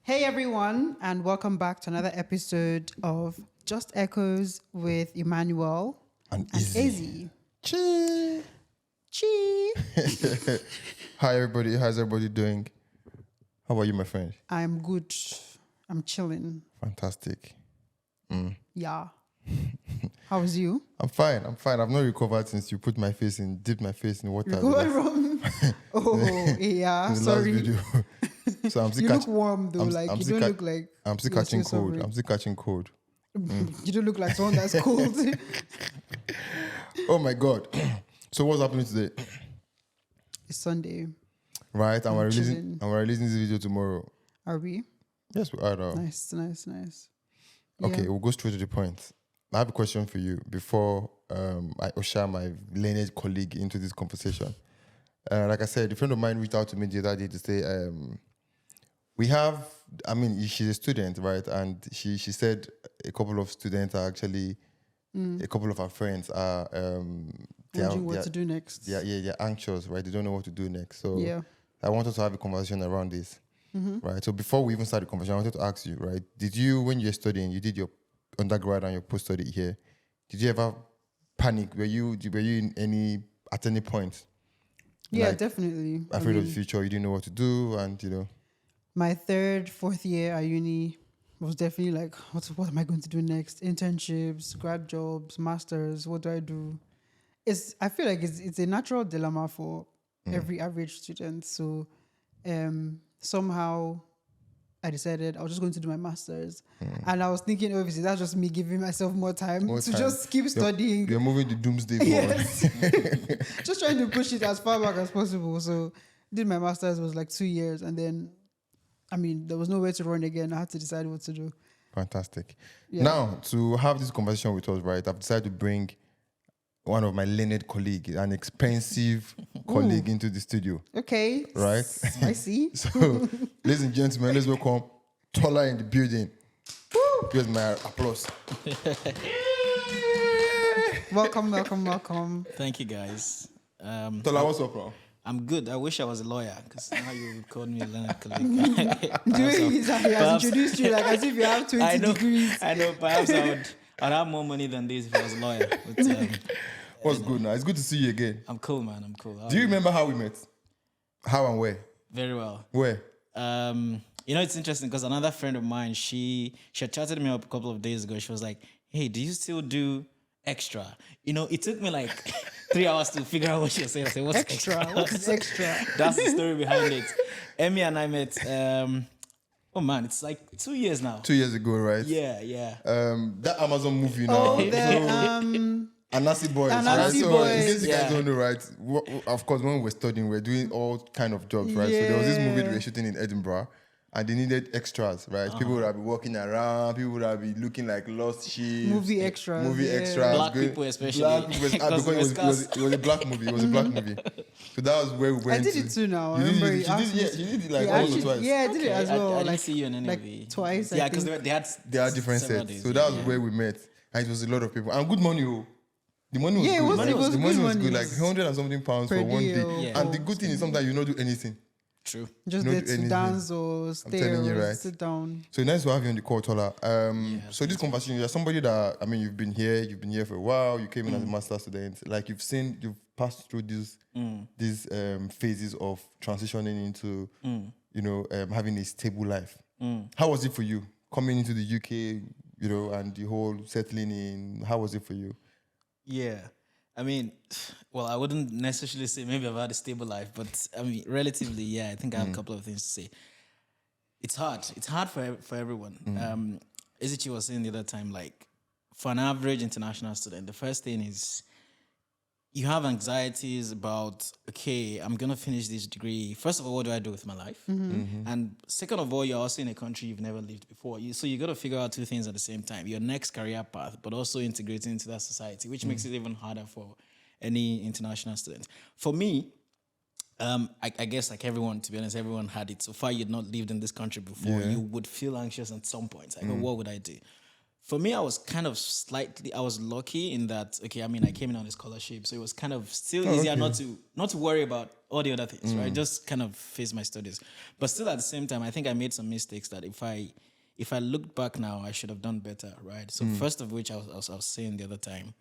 Hey everyone, and welcome back to another episode of Just Echoes with Emmanuel And and Izzy. Izzy. Chee. Chee. Hi everybody, how's everybody doing? How about you, my friend? I'm good. I'm chilling. Fantastic. Yeah. How's you? I'm fine. I've not recovered since you dipped my face in water. Recovered from? Oh, yeah. in the last Sorry. video. So I'm still You look catching. warm though. I'm You still don't look like I'm still you're catching still cold. suffering. I'm still catching cold. You don't look like someone that's cold. Oh my god. So what's happening today? It's Sunday. Right, and we're chilling. releasing this video tomorrow. Are we? Yes, we are now. Nice. Okay, Yeah. we'll go straight to the point. I have a question for you before I usher my learned colleague into this conversation. Like I said, a friend of mine reached out to me the other day to say, she's a student, right? And she said a couple of students are actually, a couple of our friends are, Wondering what to do next. they're anxious, right? They don't know what to do next. So Yeah. I wanted to have a conversation around this, right? So before we even start the conversation, I wanted to ask you, right? Did you, when you were studying, you did your undergrad and your post-study here, did you ever panic? Were you at any point? Yeah, Like, definitely. afraid of the future, you didn't know what to do, and My third, fourth year at uni was definitely like, what am I going to do next? Internships, grad jobs, masters. What do I do? I feel like it's a natural dilemma for every average student. So somehow I decided I was just going to do my masters, and I was thinking, obviously, that's just me giving myself more time to just keep studying. You're moving the doomsday forward. Yes. Just trying to push it as far back as possible. So did my master's, was like 2 years, and then there was nowhere to run again. I had to decide what to do. Fantastic. Yeah. Now, to have this conversation with us, right, I've decided to bring one of my learned colleagues, an expensive colleague, into the studio. Okay. Right? I see. So, ladies and gentlemen, let's welcome Tola in the building. Here's my applause. Welcome. Thank you, guys. Tola, what's up, bro? I'm good. I wish I was a lawyer because now you called me a learned colleague. Doing this, he has introduced you like as if you have 20 degrees. I know. Perhaps I'd have more money than this if I was a lawyer. But, What's good now? It's good to see you again. I'm cool, man. I'm cool. Do you remember how we met? How and where? Very well. Where? It's interesting because another friend of mine, she had chatted me up a couple of days ago. She was like, "Hey, do you still do extra?" It took me like 3 hours to figure out what she was saying. I said, "What's extra? What is extra? That's the story behind it. Emmy and I met. It's like 2 years now. 2 years ago, right? Yeah. That Amazon movie now. Anasi Boys, right? Anasi So, Boys. in case you guys don't know, right? Of course, when we were studying, we were doing all kind of jobs, right? So there was this movie they were shooting in Edinburgh, and they needed extras, right? People would have been walking around, people would have been looking like lost sheep. Movie extras. Black people especially. Black people, because it was a black movie. It was a black movie. So that was where we went. I did it too now. I You remember did it. You did it like Yeah, once or twice. Yeah, I did it as well. I didn't see you in any like of the twice. Yeah, I because think. they had different several sets. days, So that was where we met. And it was a lot of people. And good money, oh. The money was Yeah, it good. was- The it was money good was money. good, like 100 and something pounds Per for one day, day. oh. Yeah. And the good thing is sometimes you don't do anything. True. Just You there don't do to anything. dance or stay telling you, or right? sit down. So nice to have you on the call, Tola. So this conversation, you're somebody that, you've been here for a while. You came in as a master's student. Like you've passed through these phases of transitioning into, having a stable life. How was it for you coming into the UK, and the whole settling in? How was it for you? Yeah. I wouldn't necessarily say maybe I've had a stable life, but relatively, yeah, I think I have a couple of things to say. It's hard. It's hard for everyone. Izichi was saying the other time, like, for an average international student, the first thing is you have anxieties about, okay, I'm going to finish this degree. First of all, what do I do with my life? And second of all, you're also in a country you've never lived before. So you got to figure out two things at the same time. Your next career path, but also integrating into that society, which makes it even harder for any international student. For me, I guess like everyone, to be honest, everyone had it. So far, you'd not lived in this country before. Yeah. You would feel anxious at some point. Like, what would I do? For me, I was kind of I was lucky in that, okay, I mean, I came in on a scholarship, so it was kind of still easier okay. not to worry about all the other things, right? Just kind of face my studies. But still at the same time, I think I made some mistakes that if I look back now, I should have done better, right? So first of which I was saying the other time,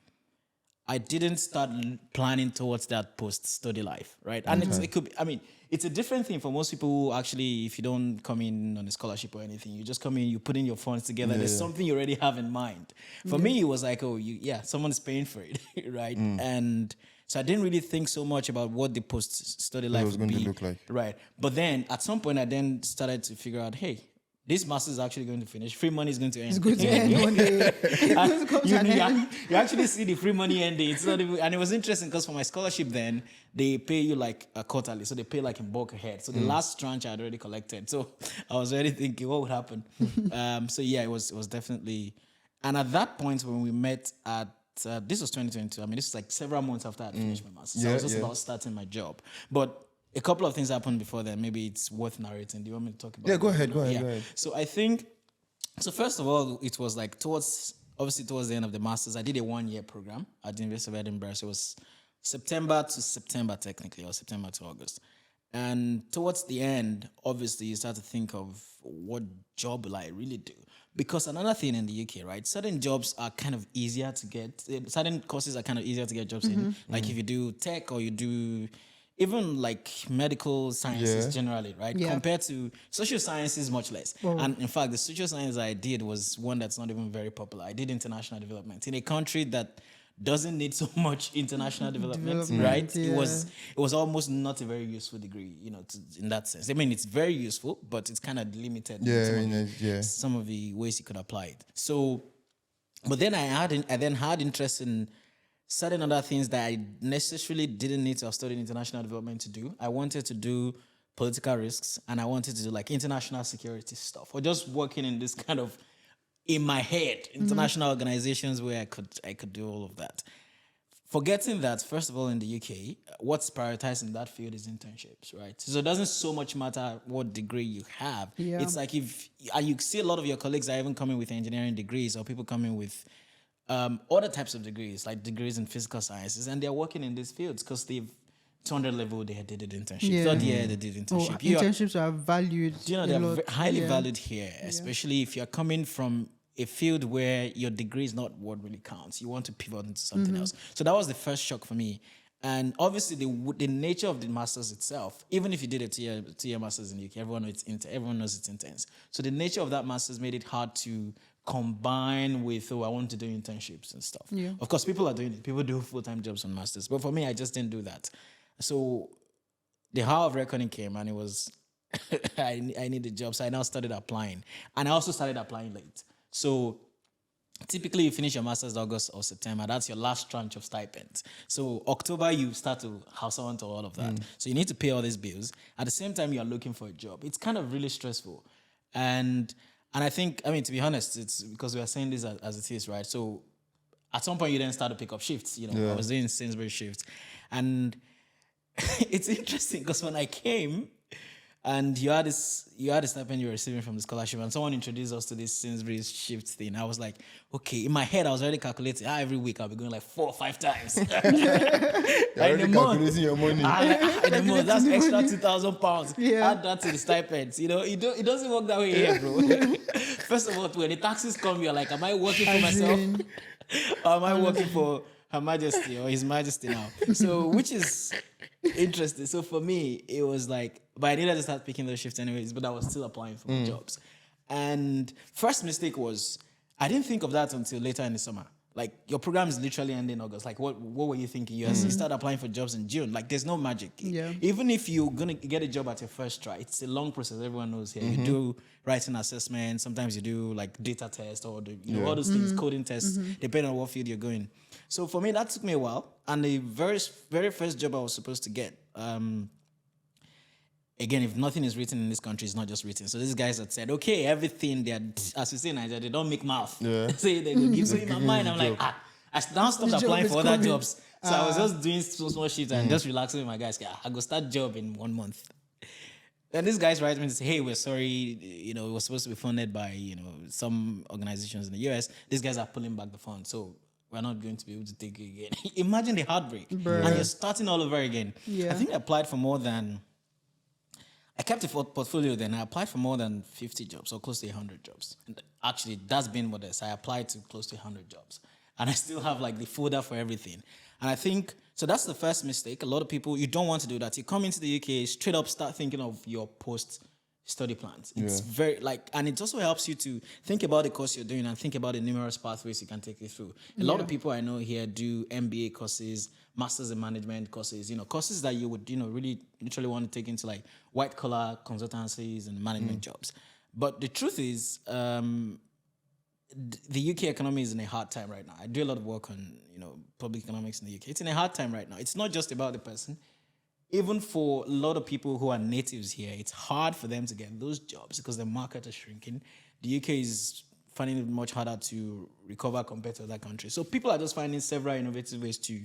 I didn't start planning towards that post-study life, right? And it could be, I mean, it's a different thing for most people who actually, if you don't come in on a scholarship or anything, you just come in, you put in your funds together. There's something you already have in mind. For me, it was like, oh, someone's paying for it, right? And so I didn't really think so much about what the post-study life was would going be. to look like. Right. But then at some point, I then started to figure out, hey, this master is actually going to finish. Free money is going to end. It's going to end one day. It's going to come to an end. You actually see the free money ending. It's not even, and it was interesting because for my scholarship then, they pay you like a quarterly. So they pay like in bulk ahead. So the last tranche I had already collected. So I was already thinking what would happen. So yeah, it was definitely. And at that point when we met at, this was 2022. I mean, this is like several months after I finished my master's. So I was just about starting my job. But a couple of things happened before then. Maybe it's worth narrating. Do you want me to talk about it? Yeah, go ahead. Go ahead. So I think, first of all, it was like towards the end of the master's, I did a 1-year program at the University of Edinburgh. So it was September to September technically, or September to August. And towards the end, obviously, you start to think of what job will I really do? Because another thing in the UK, right? Certain jobs are kind of easier to get. Certain courses are kind of easier to get jobs in. Like if you do tech or you do even like medical sciences generally, right? Yeah. Compared to social sciences, much less. And in fact, the social science I did was one that's not even very popular. I did international development in a country that doesn't need so much international development, right? Yeah. It was almost not a very useful degree, in that sense. I mean, it's very useful, but it's kind of limited in some of the ways you could apply it. So, but then I then had interest in certain other things that I necessarily didn't need to have studied international development to do. I wanted to do political risks and I wanted to do like international security stuff or just working in this kind of, in my head, international organizations where I could do all of that. Forgetting that, first of all, in the UK, what's prioritized in that field is internships, right? So it doesn't so much matter what degree you have. Yeah. It's like you see a lot of your colleagues are even coming with engineering degrees or people coming with other types of degrees, like degrees in physical sciences, and they're working in these fields because they've 200 level they did internship. Yeah. Third year they did internship. Internships are valued. They're highly valued here, especially if you're coming from a field where your degree is not what really counts. You want to pivot into something else. So that was the first shock for me. And obviously the nature of the masters itself, even if you did a two-year masters in the UK, everyone knows it's intense. So the nature of that masters made it hard to combine with, I want to do internships and stuff. Yeah. Of course, people are doing it. People do full-time jobs on masters. But for me, I just didn't do that. So the hour of reckoning came and it was, I needed a job. So I now started applying. And I also started applying late. So typically you finish your master's August or September. That's your last tranche of stipends. So October, you start to house on to all of that. So you need to pay all these bills. At the same time, you're looking for a job. It's kind of really stressful. And I think, I mean, to be honest, it's because we are saying this as it is, right? So at some point you then start to pick up shifts. I was doing Sainsbury shifts. And it's interesting because when I came and you had a stipend you were receiving from the scholarship and someone introduced us to this Sainsbury's shift thing, I was like, okay, in my head I was already calculating every week I'll be going like 4 or 5 times. You're already calculating your money. In a month, that's extra £2,000. Yeah. Add that to the stipends. It doesn't work that way here, bro. First of all, when the taxes come, you're like, am I working for myself? Or am I working for Her Majesty or His Majesty now? So, which is interesting. So for me, it was like, but I needed to start picking those shifts anyways, but I was still applying for jobs. And first mistake was, I didn't think of that until later in the summer. Like, your program is literally ending August. Like, what were you thinking? You start applying for jobs in June. Like, there's no magic. Yeah. Even if you're going to get a job at your first try, it's a long process. Everyone knows here. You do writing assessment. Sometimes you do, like, data test or, all those things, coding tests, depending on what field you're going. So, for me, that took me a while. And the very, very first job I was supposed to get, again, if nothing is written in this country, it's not just written. So these guys had said, okay, everything, as we say in Nigeria, they don't make mouth. Yeah. Say they will give. So in my mind, I'm like, I now stopped applying for other jobs. So I was just doing small shit and just relaxing with my guys. I go start job in 1 month. And these guys write me and say, hey, we're sorry, it was supposed to be funded by, some organizations in the US. These guys are pulling back the fund. So we're not going to be able to take it again. Imagine the heartbreak. Bruh. And you're starting all over again. Yeah. I think I applied for I kept a portfolio then. I applied for more than 50 jobs or close to 100 jobs. And actually, that's been modest. I applied to close to 100 jobs. And I still have like the folder for everything. And I think, so that's the first mistake. A lot of people, you don't want to do that. You come into the UK, straight up start thinking of your post-study plans. It's very and it also helps you to think about the course you're doing and think about the numerous pathways you can take it through. A lot of people I know here do MBA courses, Masters in Management courses, courses that you would, really literally want to take into like white collar consultancies and management jobs. But the truth is, the UK economy is in a hard time right now. I do a lot of work on, public economics in the UK. It's in a hard time right now. It's not just about the person. Even for a lot of people who are natives here, it's hard for them to get those jobs because the market is shrinking. The UK is finding it much harder to recover compared to other countries. So people are just finding several innovative ways to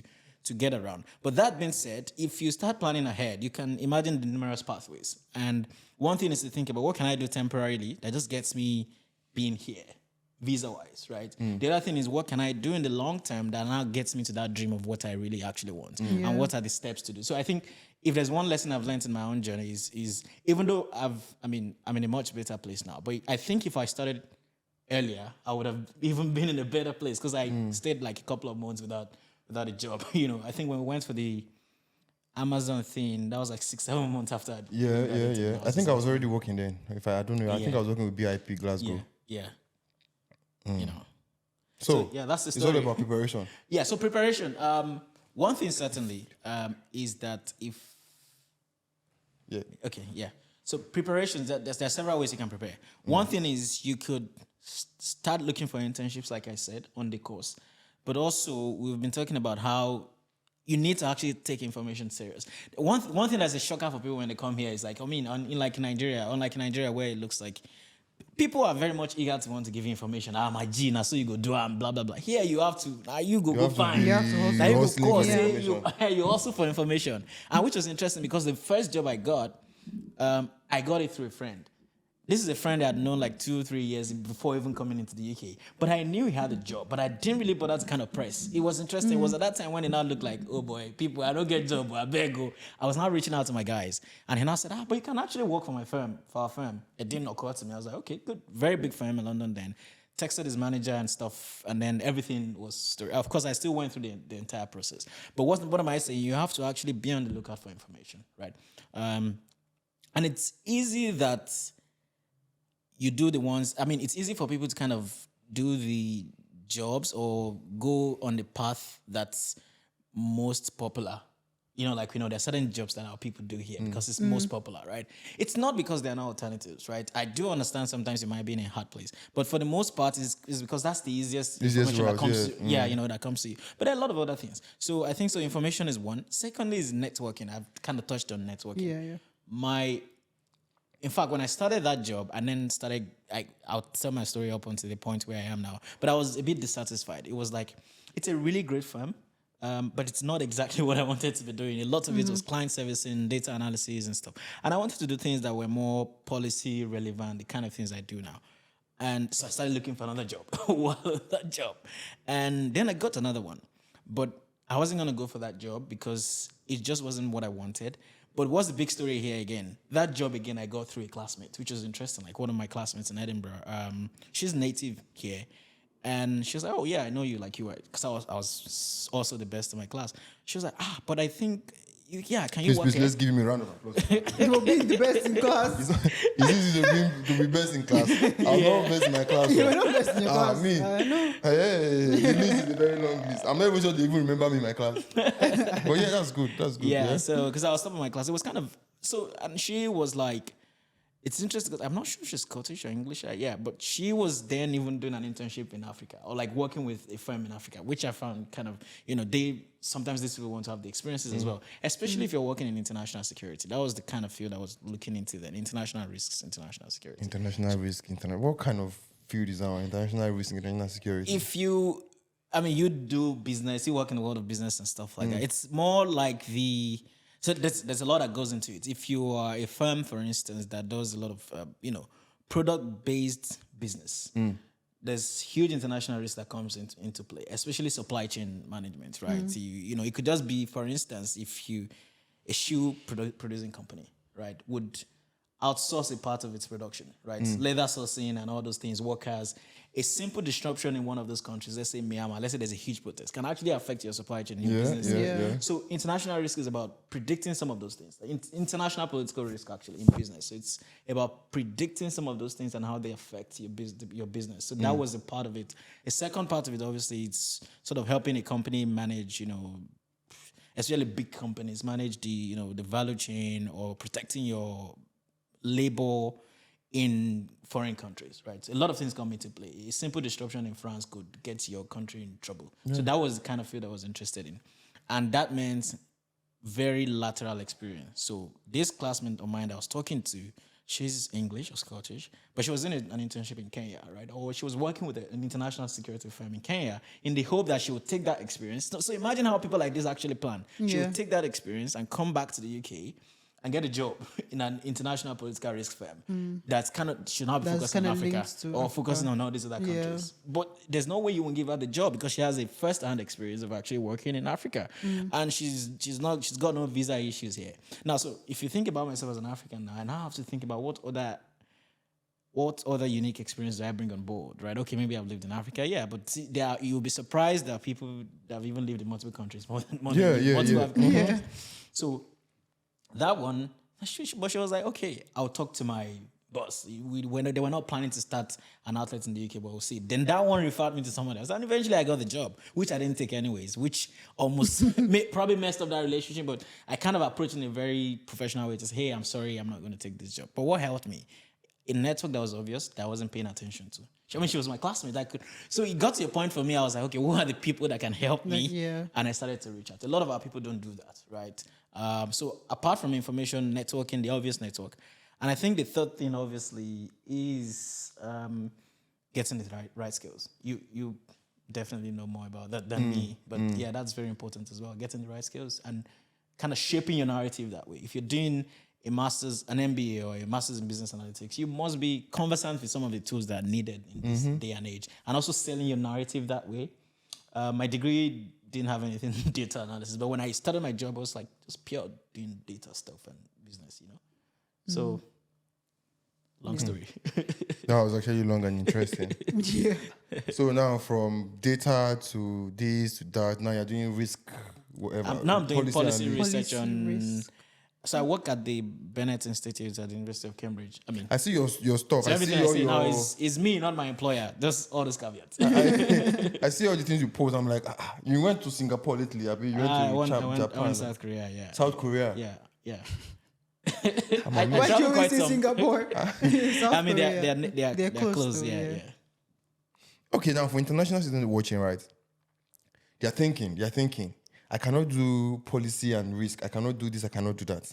get around. But that being said, if you start planning ahead, you can imagine the numerous pathways. And one thing is to think about, what can I do temporarily that just gets me being here, visa-wise, right? The other thing is, what can I do in the long term that now gets me to that dream of what I really actually want? And what are the steps to do? So I think if there's one lesson I've learned in my own journey is even though I'm in a much better place now, but I think if I started earlier, I would have even been in a better place because I stayed like a couple of months without a job. I think when we went for the Amazon thing, that was like 6-7 months after. Yeah. I think I was already working then. I don't know. I think I was working with BIP Glasgow. Yeah. So yeah, that's the it's story. all about preparation. Yeah, so preparation. One thing certainly is that so preparations, there are several ways you can prepare. One thing is you could start looking for internships, like I said, on the course. But also, we've been talking about how you need to actually take information serious. One thing that's a shocker for people when they come here is like, unlike Nigeria, where it looks like people are very much eager to want to give you information. My G, now so you go do and blah blah blah. Here you have to, you go find. You have to hustle. You hustle for information, and which was interesting because the first job I got it through a friend. This is a friend I had known like 2-3 years before even coming into the UK. But I knew he had a job, but I didn't really bother to kind of press. It was interesting. It was at that time when it now looked like, oh boy, people, I don't get job, but I better go. I was now reaching out to my guys. And he now said, but you can actually work for our firm. It didn't occur to me. I was like, okay, good. Very big firm in London then. Texted his manager and stuff, and then everything was story. Of course, I still went through the entire process. But what am I saying? You have to actually be on the lookout for information, right? And it's easy that you do the ones, it's easy for people to kind of do the jobs or go on the path that's most popular. There are certain jobs that our people do here because it's most popular, right? It's not because there are no alternatives, right? I do understand sometimes you might be in a hard place, but for the most part, it's because that's the easiest information route, that comes to, that comes to you. But there are a lot of other things. So I think information is one. Secondly is networking. I've kind of touched on networking. Yeah. In fact, when I started that job and then I'll tell my story up until the point where I am now, but I was a bit dissatisfied. It was like, it's a really great firm, but it's not exactly what I wanted to be doing. A lot of it was client servicing, data analysis and stuff. And I wanted to do things that were more policy relevant, the kind of things I do now. And so I started looking for another job And then I got another one. But I wasn't going to go for that job because it just wasn't what I wanted. But what's the big story here again? That job again, I got through a classmate, which was interesting. Like one of my classmates in Edinburgh, she's native here. And she was like, oh yeah, I know you, like you were, because I was also the best in my class. She was like, but I think, can you work Please, here? let's give him a round of applause. For being the best in class. It's easy to be best in class. I was not best in my class. You were not best in your class. Me. I know. Hey, the list is a very long list. I'm not even sure they even remember me in my class. But yeah, that's good. That's good. Yeah, so because I was top of my class, it was kind of so, and she was like, it's interesting because I'm not sure if she's Scottish or English, but she was then even doing an internship in Africa or like working with a firm in Africa, which I found kind of, sometimes these people want to have the experiences as well, especially if you're working in international security. That was the kind of field I was looking into then, international risks, international security. International risk, what kind of field is that? International risk, international security? If you do business, you work in the world of business and stuff like that. It's more like So there's a lot that goes into it. If you are a firm, for instance, that does a lot of product based business, there's huge international risk that comes into play, especially supply chain management, right? It could just be, for instance, if you a shoe producing company, right, would outsource a part of its production, right? Leather sourcing and all those things, workers. A simple disruption in one of those countries, let's say Myanmar, let's say there's a huge protest, can actually affect your supply chain, your business. Yeah. So international risk is about predicting some of those things. International political risk, actually, in business. So it's about predicting some of those things and how they affect your business. So that was a part of it. A second part of it, obviously, it's sort of helping a company manage, especially big companies, manage the value chain, or protecting your labor in foreign countries, right? So a lot of things come into play. A simple disruption in France could get your country in trouble. So that was the kind of field I was interested in. And that meant very lateral experience. So this classmate of mine that I was talking to, she's English or Scottish, but she was in an internship in Kenya, right? Or she was working with an international security firm in Kenya in the hope that she would take that experience. So imagine how people like this actually plan. She would take that experience and come back to the UK and get a job in an international political risk firm that's kind of should not be focusing on Africa or focusing on all these other countries. But there's no way you will give her the job because she has a first-hand experience of actually working in Africa, and she's got no visa issues here. Now, so if you think about myself as an African now, I now have to think about what other unique experience do I bring on board, right? Okay, maybe I've lived in Africa, yeah, but see, you'll be surprised that people that have even lived in multiple countries, multiple African countries. So that one, but she was like, okay, I'll talk to my boss. They were not planning to start an outlet in the UK, but we'll see. Then that one referred me to someone else. And eventually I got the job, which I didn't take anyways, which almost probably messed up that relationship. But I kind of approached in a very professional way to say, hey, I'm sorry, I'm not going to take this job. But what helped me? A network that was obvious, that I wasn't paying attention to. I mean, she was my classmate. So it got to a point for me, I was like, okay, who are the people that can help me? Yeah. And I started to reach out. A lot of our people don't do that, right? So apart from information networking, the obvious network, and I think the third thing, obviously, is getting the right skills. You definitely know more about that than me, but yeah, that's very important as well. Getting the right skills and kind of shaping your narrative that way. If you're doing an MBA or a master's in business analytics, you must be conversant with some of the tools that are needed in this day and age, and also selling your narrative that way. My degree didn't have anything data analysis, but when I started my job, I was like just pure doing data stuff and business, So, long story. That was actually long and interesting. Yeah. So now from data to this to that, now you're doing risk, whatever. Now I'm doing policy and- research Policy on. risk. So I work at the Bennett Institute at the University of Cambridge. I mean, I see your stuff. so I everything see I all say now your. is me, not my employer. Just all those caveats. I see all the things you post. I'm like, you went to Singapore lately. You went to I went Japan, South Korea. Yeah. South Korea. Yeah. Why do you travel always quite say some. Singapore? South I mean, Korea. they're close close. to, Yeah. Okay, now for international students watching, right? They're thinking. I cannot do policy and risk. I cannot do this. I cannot do that.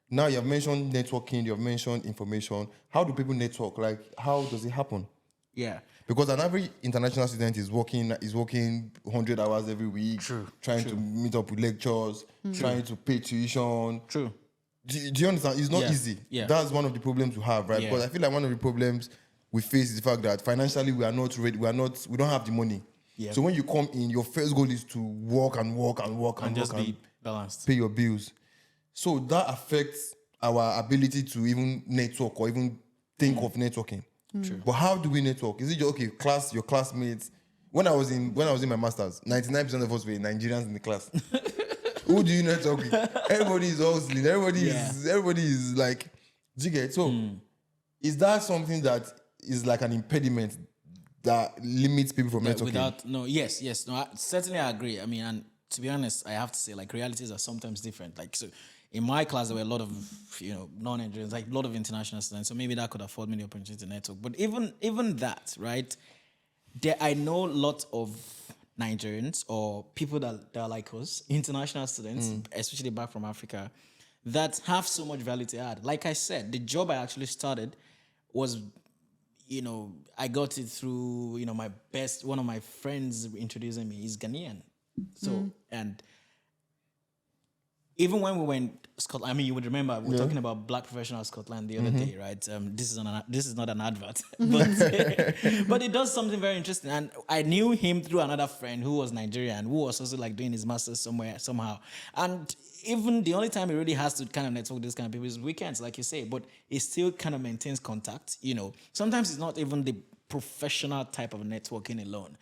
Now you have mentioned networking. You have mentioned information. How do people network? Like, how does it happen? Yeah. Because an average international student is working 100 hours every week, trying to meet up with lectures, trying to pay tuition. True. Do you understand? It's not Yeah. easy. Yeah. That's one of the problems we have, right? Yeah. Because I feel like one of the problems we face is the fact that financially we are not ready. We don't have the money. Yeah. So when you come in, your first goal is to work and Just be balanced. pay your bills. So that affects our ability to even network or even think of networking. True. But how do we network? Is it just, okay, your classmates? When I was in my masters, 99% of us were Nigerians in the class. Who do you network with? Everybody is hustling. Everybody is like, do you get? So is that something that is like an impediment that limits people from networking? Yes. No, certainly I agree. I mean, and to be honest, I have to say, like, realities are sometimes different. Like, so in my class, there were a lot of, non-Nigerians, like a lot of international students. So maybe that could afford me the opportunity to network. But even that, right? I know lots of Nigerians or people that are like us, international students, especially back from Africa, that have so much value to add. Like I said, the job I actually started was, I got it through, one of my friends introducing me. He's Ghanaian. So, and even when we went Scotland, I mean, you would remember we were talking about Black Professional Scotland the other day, right? This is not an advert, but but it does something very interesting. And I knew him through another friend who was Nigerian, who was also like doing his masters somewhere somehow. And even the only time he really has to kind of network with this kind of people is weekends, like you say. But he still kind of maintains contact. Sometimes it's not even the professional type of networking alone.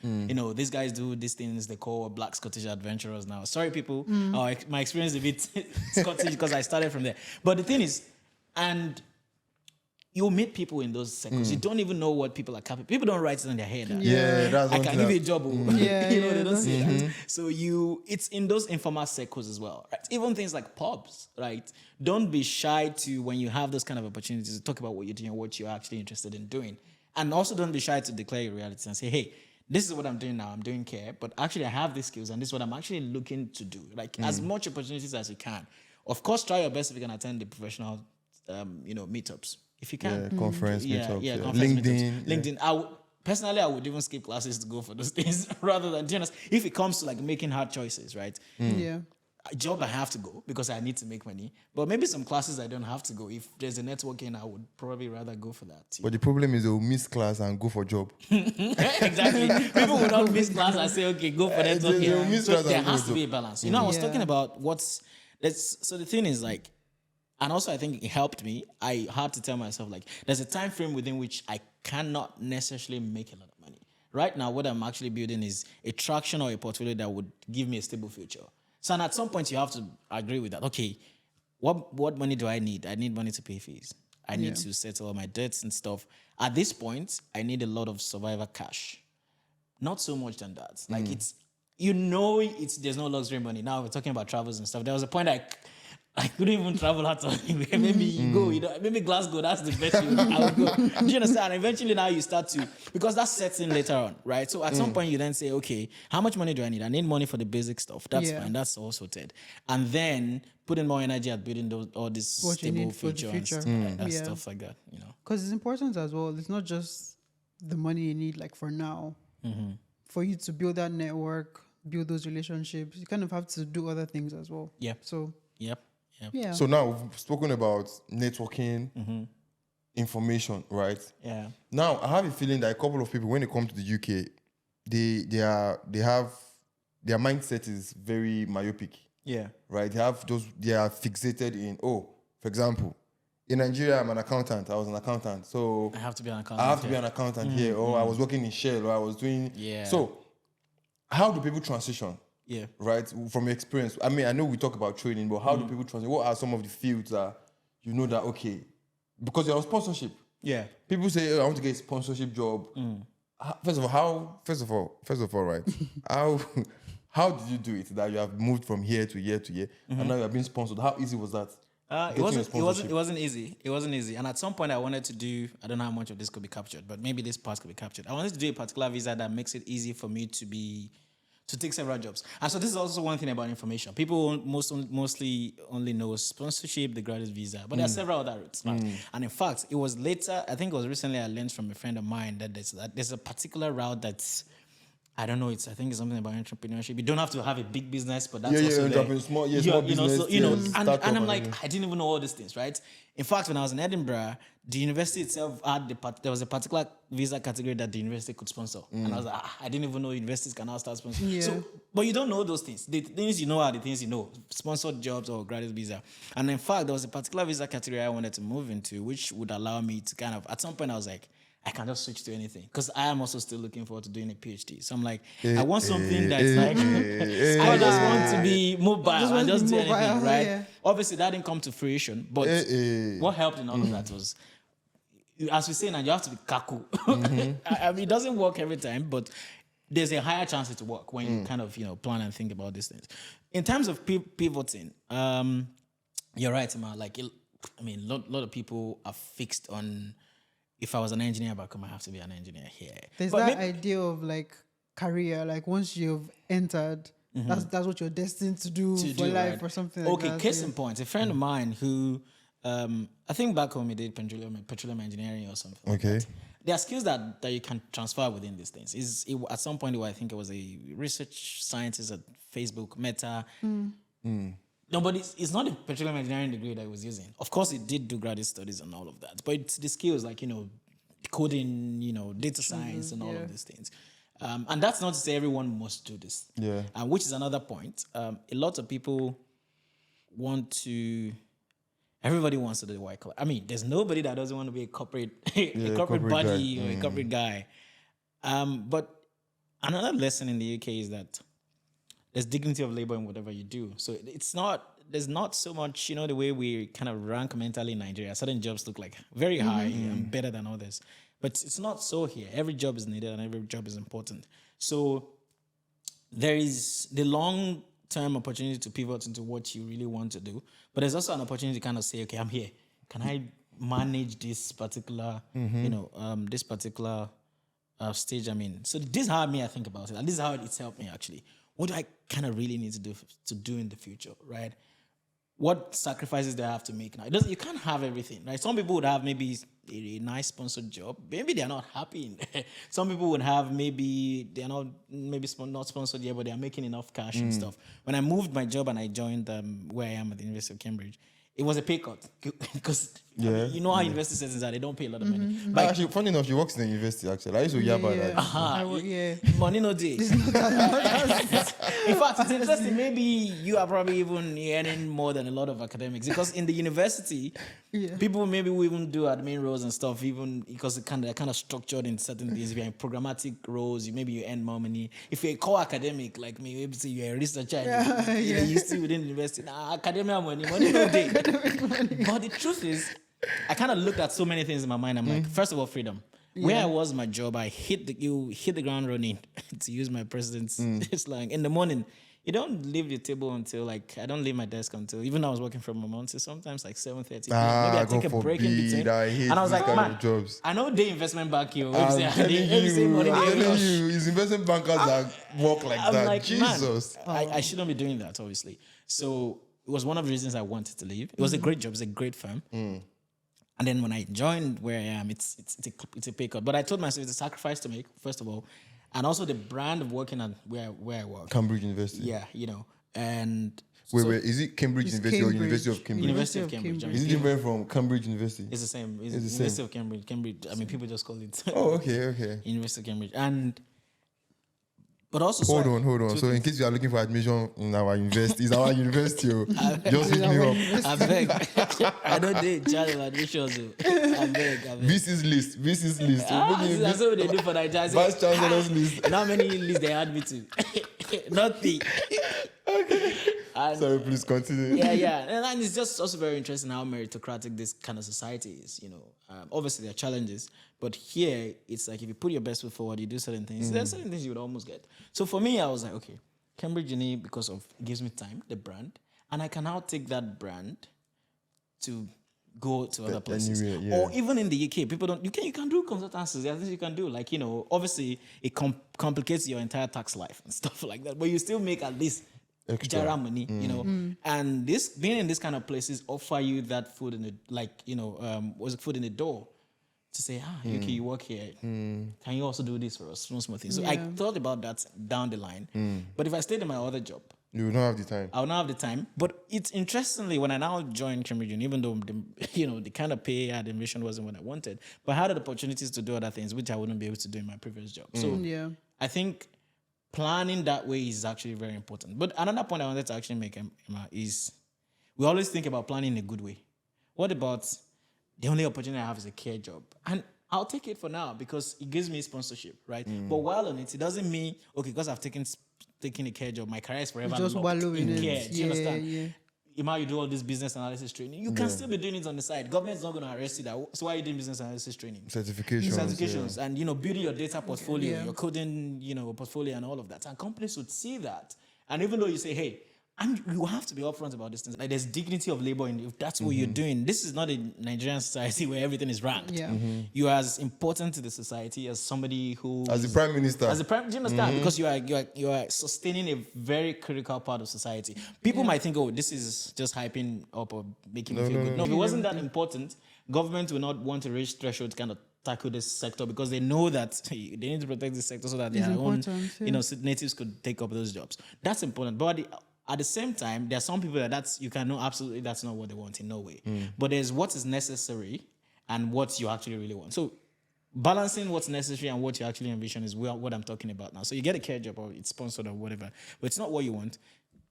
These guys do these things they call Black Scottish adventurers now. Sorry, people, my experience is a bit Scottish because I started from there. But the thing is, and you'll meet people in those circles. You don't even know what people are capable. People don't write it on their head. Yeah, that's I one can thing give you a job. Yeah, They don't say Mm-hmm. that. So it's in those informal circles as well, right? Even things like pubs, right? Don't be shy to when you have those kind of opportunities to talk about what you're doing, what you're actually interested in doing. And also don't be shy to declare your reality and say, hey, this is what I'm doing now. I'm doing care, but actually I have these skills and this is what I'm actually looking to do. Like as much opportunities as you can. Of course, try your best if you can attend the professional, meetups. If you can. Yeah, conference Yeah, meetups. yeah, Yeah. conference LinkedIn. meetups. LinkedIn. I would even skip classes to go for those things rather than, do you understand? If it comes to like making hard choices, right? Yeah. A job I have to go because I need to make money. But maybe some classes I don't have to go. If there's a networking, I would probably rather go for that. But the problem is they'll miss class and go for job. Exactly. People will not miss class and say, okay, go for networking. they'll miss So class there and go has for to be a job. balance. I was Yeah. talking about so the thing is like, and also I think it helped me. I had to tell myself like, there's a time frame within which I cannot necessarily make a lot of money. Right now, what I'm actually building is a traction or a portfolio that would give me a stable future. So, and at some point, you have to agree with that. Okay, what money do I need? I need money to pay fees. I need to settle all my debts and stuff. At this point, I need a lot of survivor cash. Not so much than that. Like there's no luxury money. Now we're talking about travels and stuff. There was a point I couldn't even travel out anywhere. Maybe you go, maybe Glasgow, that's the best I would go. Do you understand? And eventually now you start to, because that sets in later on, right? So at some point you then say, okay, how much money do I need? I need money for the basic stuff. That's fine. That's all sorted. And then put in more energy at building all this What you stable need for the future and future. stuff like that, Because it's important as well. It's not just the money you need, like for now. For you to build that network, build those relationships, you kind of have to do other things as well. Yeah. So, Yep. yeah. So now we've spoken about networking, information, right? Yeah. Now I have a feeling that a couple of people, when they come to the UK, they have their mindset is very myopic, Yeah. right? They are fixated in, for example, in Nigeria I'm an accountant. I was an accountant, so I have to be an accountant. I have to be an accountant here, or I was working in Shell, or I was doing. Yeah. So, how do people transition? Yeah. Right, from your experience. I mean, I know we talk about training, but how do people transition? What are some of the fields that you know that because you're on sponsorship. Yeah. People say, I want to get a sponsorship job. First of all, right? How did you do it? That you have moved from here to here to here, and now you are being sponsored. How easy was that? It wasn't easy. It wasn't easy. And at some point I wanted to do, I don't know how much of this could be captured, but maybe this part could be captured. I wanted to do a particular visa that makes it easy for me to take several jobs. And so this is also one thing about information. People mostly only know sponsorship, the graduate visa, but there are several other routes. Right? And in fact, it was later, I think it was recently I learned from a friend of mine that there's a particular route that's, I don't know, I think it's something about entrepreneurship. You don't have to have a big business, but that's also small small business. and I'm like, I didn't even know all these things, right? In fact, when I was in Edinburgh, the university itself there was a particular visa category that the university could sponsor. And I was like, I didn't even know universities can now start sponsoring. Yeah. So, but you don't know those things. The things you know are the things you know, sponsored jobs or graduate visa. And in fact, there was a particular visa category I wanted to move into, which would allow me to kind of, at some point I was like, I can just switch to anything because I am also still looking forward to doing a PhD. So I'm like, I want something that's like, I just want to be mobile and just do anything, right? Yeah. Obviously, that didn't come to fruition, but what helped in all of that was, as we say now, you have to be kaku. I mean, it doesn't work every time, but there's a higher chance it will work when you kind of, plan and think about these things. In terms of pivoting, you're right, man. Like, a lot of people are fixed on, if I was an engineer back home, I have to be an engineer here. There's that idea of like career, like once you've entered, that's what you're destined to do for life, right? Or something like that. Okay, case in point, a friend of mine who, I think back home he did petroleum engineering or something. Okay. Like that. There are skills that you can transfer within these things. At some point, I think it was a research scientist at Facebook, Meta. No, but it's not a petroleum engineering degree that I was using. Of course, it did do graduate studies and all of that, but it's the skills like, coding, data science and all of these things. And that's not to say everyone must do this. Yeah. Which is another point. A lot of people everybody wants to do the white collar. I mean, there's nobody that doesn't want to be a corporate, a corporate buddy guy. or a corporate guy. But another lesson in the UK is that there's dignity of labor in whatever you do. So there's not so much, the way we kind of rank mentally in Nigeria. Certain jobs look like very high and better than others. But it's not so here. Every job is needed and every job is important. So there is the long-term opportunity to pivot into what you really want to do. But there's also an opportunity to kind of say, okay, I'm here. Can I manage this particular, this particular stage I'm in? So this is how I think about it. And this is how it's helped me actually. What do I kind of really need to do in the future, right? What sacrifices do I have to make now? You can't have everything, right? Some people would have maybe a nice sponsored job. Maybe they're not happy in there. Some people would have they're not not sponsored yet, but they're making enough cash and stuff. When I moved my job and I joined where I am at the University of Cambridge, it was a pay cut because you know how university settings are, they don't pay a lot of money. But actually, funny enough, she works in the university actually. I used to hear about that. Money no day. In fact, it's interesting. Maybe you are probably even earning more than a lot of academics because in the university, people maybe will even do admin roles and stuff, even because they're kind of structured in certain things. If you're in programmatic roles, maybe you earn more money. If you're a core academic, like maybe say you're a researcher, you still within the university. Academia money no day. But the truth is, I kind of looked at so many things in my mind. I'm like, first of all, freedom. Where I was my job, you hit the ground running, to use my president's slang. In the morning, you don't leave the table until I don't leave my desk until, even though I was working from home, until sometimes 7:30. Maybe I take a break in between. And I was like, man, jobs. I know the investment bank here. I'm telling you, it's investment bankers that work like I'm that. like, Jesus. Man, I shouldn't be doing that, obviously. So it was one of the reasons I wanted to leave. It was a great job. It's a great firm. And then when I joined where I am, it's a pay cut. But I told myself it's a sacrifice to make, first of all. And also the brand of working at where I work. Cambridge University. Yeah, and... Wait, is it Cambridge University or University of Cambridge? University of Cambridge. Is it different from Cambridge University? It's the same. It's the University same. of Cambridge. Cambridge, people just call it... Oh, okay. University of Cambridge. But also... Hold on. So in case you are looking for admission in our university, it's our university. Just hit me up. I beg. I don't do charge of admissions. I beg. VC's list. That's what they do for Nigeria. Vice Chancellor's list. And how many lists they add me to? Nothing. Okay. Sorry, please continue. Yeah. And it's just also very interesting how meritocratic this kind of society is. Obviously there are challenges, but here it's like if you put your best foot forward, you do certain things. There are certain things you would almost get. So for me, I was like, okay, Cambridge Uni, because it gives me time, the brand, and I can now take that brand to go to other places. Anywhere, yeah. Or even in the UK, you can do consultancies. There are things you can do. Like, obviously it complicates your entire tax life and stuff like that, but you still make at least extra money, and being in this kind of places offer you that food in the food in the door to say, UK, you work here. Can you also do this for us? Small things. So I thought about that down the line. But if I stayed in my other job, you will not have the time. I will not have the time. But it's interestingly, when I now joined Cambridge, even though the kind of pay I had envisioned wasn't what I wanted, but I had the opportunities to do other things which I wouldn't be able to do in my previous job. So I think planning that way is actually very important. But another point I wanted to actually make, Emma, is we always think about planning in a good way. What about the only opportunity I have is a care job? And I'll take it for now because it gives me sponsorship, right? But while on it doesn't mean, okay, because I've taken a care job, my career is forever just locked wallow in care. it. Do you understand? Yeah. You do all this business analysis training. You can still be doing it on the side. Government's not going to arrest you. So why are you doing business analysis training? Certifications. And, building your data portfolio, your coding, portfolio and all of that. And companies would see that. And even though you say, hey, and you have to be upfront about this thing. Like there's dignity of labor if that's what you're doing. This is not a Nigerian society where everything is ranked. Yeah. You are as important to the society as somebody who as the prime minister. Do you understand? Because you are sustaining a very critical part of society. People might think, oh, this is just hyping up or making me feel good. No, if it wasn't that important, government will not want to reach threshold to kind of tackle this sector because they know that they need to protect this sector so that their own natives could take up those jobs. That's important. But At the same time, there are some people that's you can know absolutely that's not what they want in no way. But there's what is necessary and what you actually really want. So balancing what's necessary and what you actually envision is what I'm talking about now. So you get a care job or it's sponsored or whatever, but it's not what you want.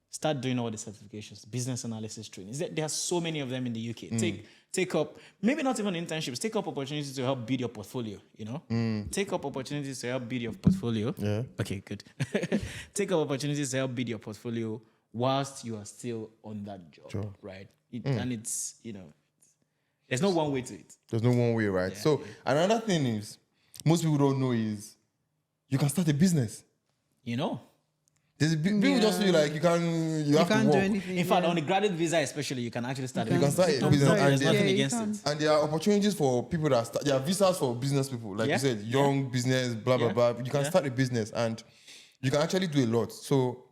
Start doing all the certifications, business analysis trainings. There are so many of them in the UK. Take up, maybe not even internships, take up opportunities to help build your portfolio, you know? Take up opportunities to help build your portfolio. Yeah. Okay, good. Take up opportunities to help build your portfolio whilst you are still on that job, right? And it's, you know, there's no one way to it. There's no one way, right? So another thing is, most people don't know is, you can start a business. You know? There's people just feel like you have to can't work. do anything. In fact, on the graduate visa especially, you can actually start a You can business. start a business, and There's nothing you against can. it. And there are opportunities for people that start. There are visas for business people, like Yeah. you said, young business, blah blah Yeah. blah. You can Yeah. start a business, and you can actually do a lot. So,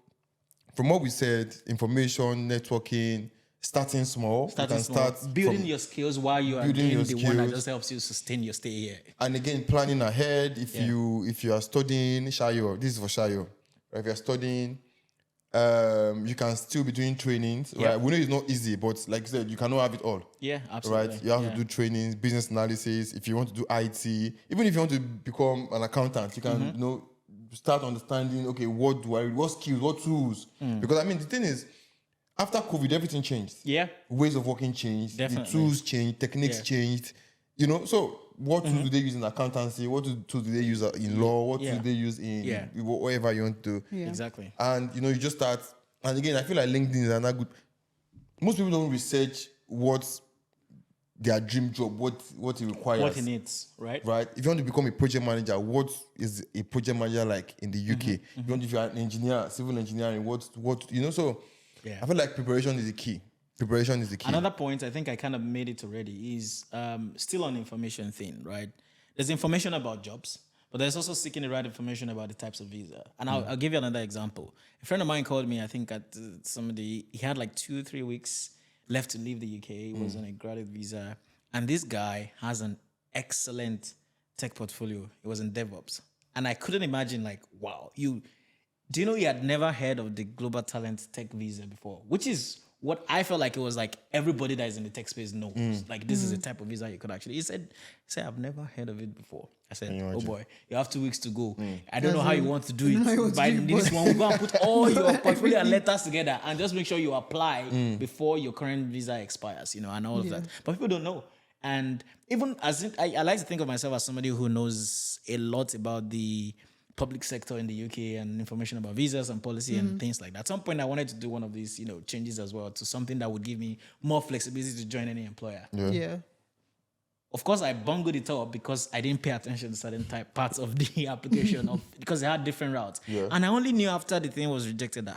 from what we said, information, networking, starting small. Starting you can small, start building from- your skills while you are building doing your the one that skills. just helps you sustain your stay here. And again, planning ahead. If you are studying Shayo, this is for Shayo. If you're studying, you can still be doing trainings, Yeah. right? We know it's not easy, but like you said, you cannot have it all. Yeah, absolutely. Right, you have to do trainings, business analysis. If you want to do IT, even if you want to become an accountant, you can start understanding. Okay, what skills, what tools? Because I mean, the thing is, after COVID, everything changed. Yeah. Ways of working changed. Definitely. The tools changed. Techniques Yeah. changed. You know, so what tools do they use in accountancy? What tools do they use in law? What tools do they use in whatever you want to do? Yeah. Exactly. And you know, you just start. And again, I feel like LinkedIn is another good. Most people don't research what their dream job, what it requires. What it needs, right? Right? If you want to become a project manager, what is a project manager like in the UK? If you're an engineer, civil engineering, what you know? So Yeah. I feel like preparation is the key. Preparation is the key. Another point, I think I kind of made it already, is still on the information thing, right? There's information about jobs, but there's also seeking the right information about the types of visa. And I'll give you another example. A friend of mine called me, I think at he had like 2-3 weeks left to leave the UK. He was on a graduate visa. And this guy has an excellent tech portfolio. He was in DevOps. And I couldn't imagine like, wow, do you know he had never heard of the Global Talent Tech Visa before? Which is what I felt like it was like everybody that is in the tech space knows. Like this is a type of visa you could actually. He said, I've never heard of it before. I said, oh boy, you have 2 weeks to go. I don't know how you want to do it. By this one, we'll go and put all your portfolio and letters together and just make sure you apply before your current visa expires, you know, and all of that. But people don't know. And even I like to think of myself as somebody who knows a lot about the public sector in the UK and information about visas and policy and things like that. At some point, I wanted to do one of these, you know, changes as well to something that would give me more flexibility to join any employer. Yeah. Of course, I bungled it up because I didn't pay attention to certain parts of the application because they had different routes. Yeah. And I only knew after the thing was rejected that,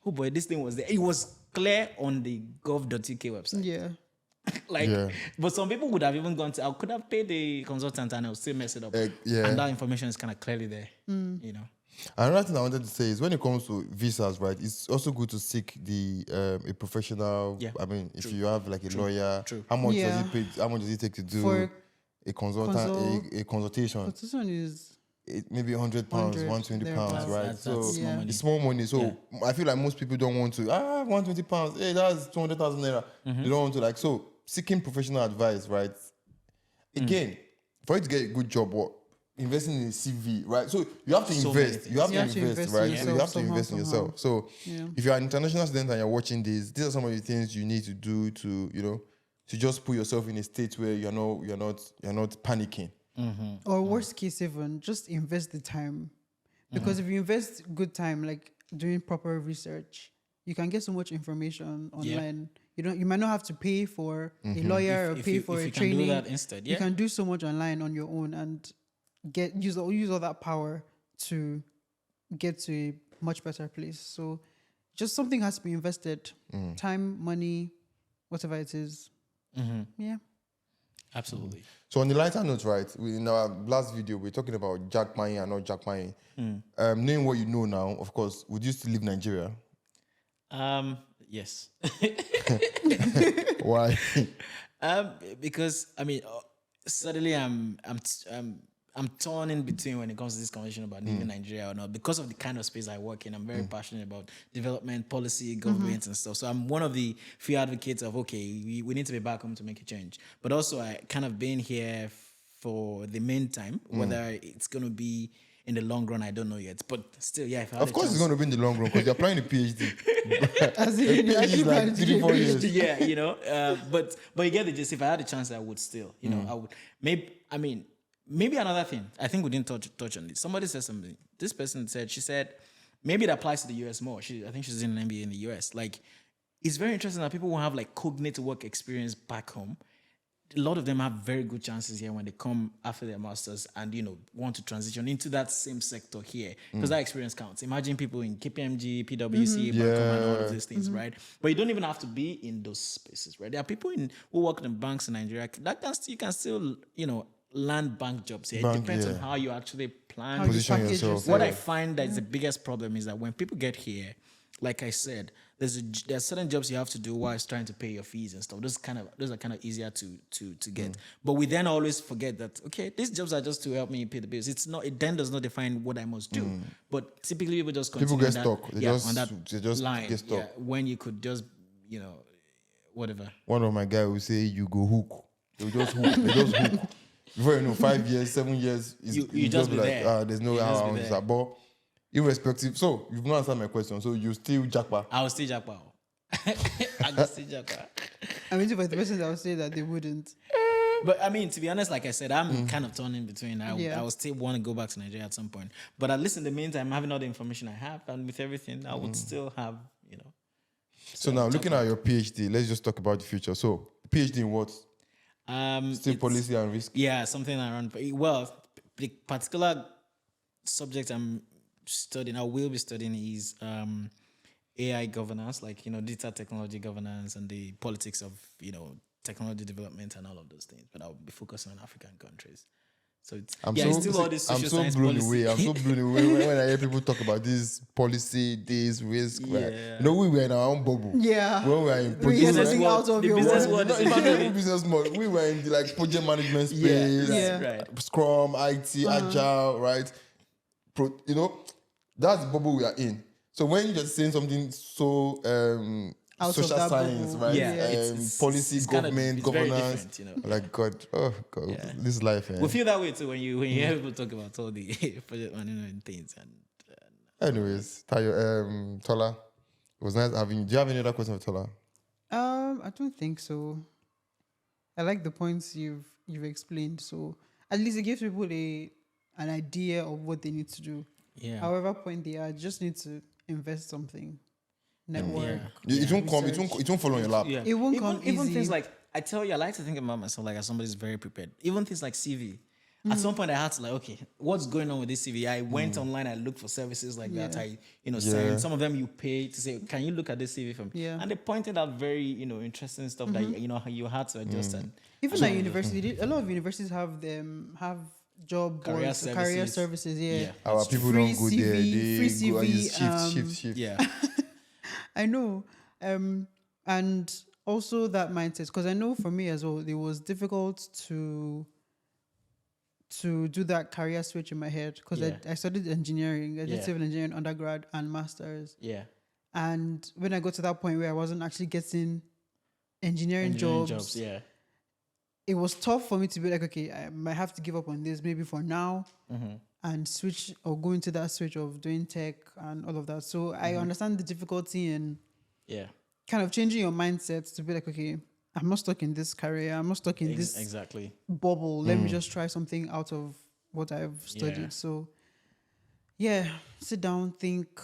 oh boy, this thing was there. It was clear on the gov.uk website. Yeah. But some people would have even gone to, I could have paid the consultant and I would still mess it up. And that information is kind of clearly there, you know. Another thing I wanted to say is when it comes to visas, right, it's also good to seek a professional. Yeah. I mean, if you have like a lawyer, how much does it pay? How much does it take to do For a consultant, a consultation? But this one is Maybe £100, 120 pounds, right? That's So small money. it's small money. So I feel like most people don't want to. £120. Hey, that's 200,000 naira. They don't want to like. So seeking professional advice, right? Again, for you to get a good job, investing in a CV, right? So you have to So many invest. things. You have You to have to invest, invest right? in So you have to yourself invest in somehow. yourself. So if you're an international student and you're watching this, these are some of the things you need to do to, you know, to just put yourself in a state where you're not panicking. or worst case even just invest the time, because if you invest good time like doing proper research, you can get so much information online. You might not have to pay for a lawyer or pay for if a you training. can do that instead, You can do so much online on your own and use all that power to get to a much better place. So just something has to be invested, time, money, whatever it is. Yeah. Absolutely. So on the lighter note, right, in our last video, we're talking about jackpotting and not jackpotting. Knowing what you know now, of course, would you still leave Nigeria? Yes. Why? Because I mean, suddenly I'm torn in between when it comes to this conversation about leaving Nigeria or not, because of the kind of space I work in. I'm very passionate about development, policy, government, and stuff. So I'm one of the few advocates of, okay, we need to be back home to make a change. But also, I kind of been here for the meantime. Whether it's going to be in the long run, I don't know yet. But still, yeah. If I had Of course, it's going to be in the long run because you're applying the PhD. As in, PhD is like 3-4 years. Yeah, but you get the gist. If I had a chance, I would still, I would. Maybe another thing. I think we didn't touch on this. Somebody said something. This person said, she said, maybe it applies to the US more. I think she's in an MBA in the US. Like, it's very interesting that people who have like cognitive work experience back home, a lot of them have very good chances here when they come after their masters and want to transition into that same sector here, because that experience counts. Imagine people in KPMG, PwC, back home, and all of these things, right? But you don't even have to be in those spaces, right? There are people who work in banks in Nigeria you can still land bank jobs here. It depends on how you actually plan. How you Position package yourself. What I find that is the biggest problem is that when people get here, like I said, there's certain jobs you have to do whilst trying to pay your fees and stuff. Those are kind of easier to get. But we then always forget that, okay, these jobs are just to help me pay the bills. It then does not define what I must do. But typically people just continue People get that, stuck. They just line. get stuck. Yeah, when you could just, whatever. One of my guys will say, you go hook. They just hook. Before 5 years, 7 years, You just be like, there. there's no You just how be around there. this. But irrespective, so you've not answered my question. So you still jackpot. I will still jackpot. I will still jackpot. I mean, for the person that would say that they wouldn't. But to be honest, like I said, I'm kind of torn in between. I will still want to go back to Nigeria at some point. But at least in the meantime, having all the information I have and with everything, I would still have, So now, looking at your PhD, let's just talk about the future. So, PhD in what? Still policy and risk? Yeah, something around. Well, the particular subject I'm studying, I will be studying is AI governance, like, digital technology governance and the politics of, technology development and all of those things. But I'll be focusing on African countries. So it's still all this social science policy. I'm so blown away when I hear people talk about this policy, this risk. Yeah. We were in our own bubble. Yeah. When we were in Bring project, everything out of the your business world. world is not even business model. We were in the project management space, Yeah. Right. Scrum, IT, Agile, right? That's the bubble we are in. So when you're just saying something so Out of social that science, bubble. right? Yeah, it's Policy, government, it's very governance. different, Like God, this life. We feel that way too when you hear people talk about all the project management and things. And Anyways, Tayo, Tola, it was nice having you. Do you have any other question for Tola? I don't think so. I like the points you've explained. So at least it gives people an idea of what they need to do. yeah, However point they are, just need to invest something. Network. It won't come. Research. It won't fall on your lap. yeah. It won't come even easy. things like, I tell you, I like to think about myself like as somebody who's very prepared. Even things like CV. At some point, I had to okay, what's going on with this CV? I went online, I looked for services like that. I, send some of them you pay to say, can you look at this CV from? Yeah. And they pointed out very, interesting stuff that you had to adjust. And Even at university, a lot of universities have job Career boards, career services. Yeah. Yeah. Our people Free don't go there. CV, free They go and CV, use shift. yeah, I know. And also that mindset, because I know for me as well, it was difficult to do that career switch in my head because Yeah. I studied engineering. I did Yeah. civil engineering undergrad and masters. yeah. And when I got to that point where I wasn't actually getting engineering jobs, yeah. it was tough for me to be like, okay, I might have to give up on this maybe for now and switch or go into that switch of doing tech and all of that. So I understand the difficulty in Yeah. kind of changing your mindset to be like, okay, I'm not stuck in this career. I'm not stuck in this Exactly. bubble. Let me just try something out of what I've studied. Yeah. So, yeah, sit down, think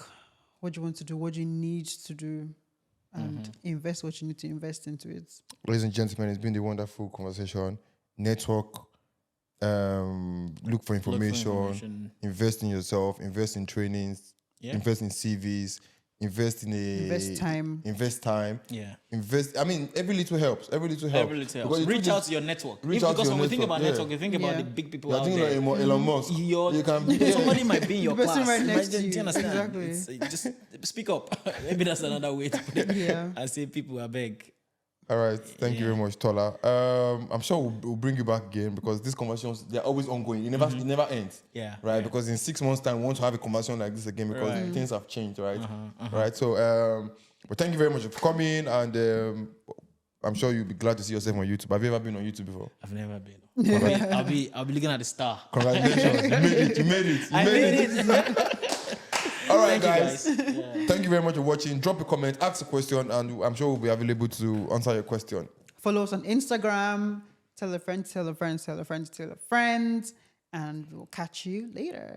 what you want to do, what you need to do, and invest what you need to invest into it. Ladies and gentlemen, it's been a wonderful conversation. Network, look for information, invest in yourself, invest in trainings, invest in CVs, invest time. Yeah. I mean, every little helps. Every little helps. Because Reach out to your network. Because when we think about network, you think about the big people You're out thinking there. about Elon Musk. You can somebody might be in your The person class. right next Do to you you. understand? Exactly. Just speak up. Maybe that's another way to put it. Yeah. I say people are beg. All right. Thank you very much, Tola. I'm sure we'll bring you back again because these conversations, they're always ongoing. It never ends. Yeah, Right? yeah. Because in 6 months' time, we want to have a conversation like this again because Right. things have changed, right? Right. So, but thank you very much for coming, and I'm sure you'll be glad to see yourself on YouTube. Have you ever been on YouTube before? I've never been. I'll be looking at the star. Congratulations. You made it. You made it. All right, guys. Yeah. Thank you very much for watching. Drop a comment, ask a question, and I'm sure we'll be available to answer your question. Follow us on Instagram. Tell a friend, tell a friend, tell a friend, tell a friend. And we'll catch you later.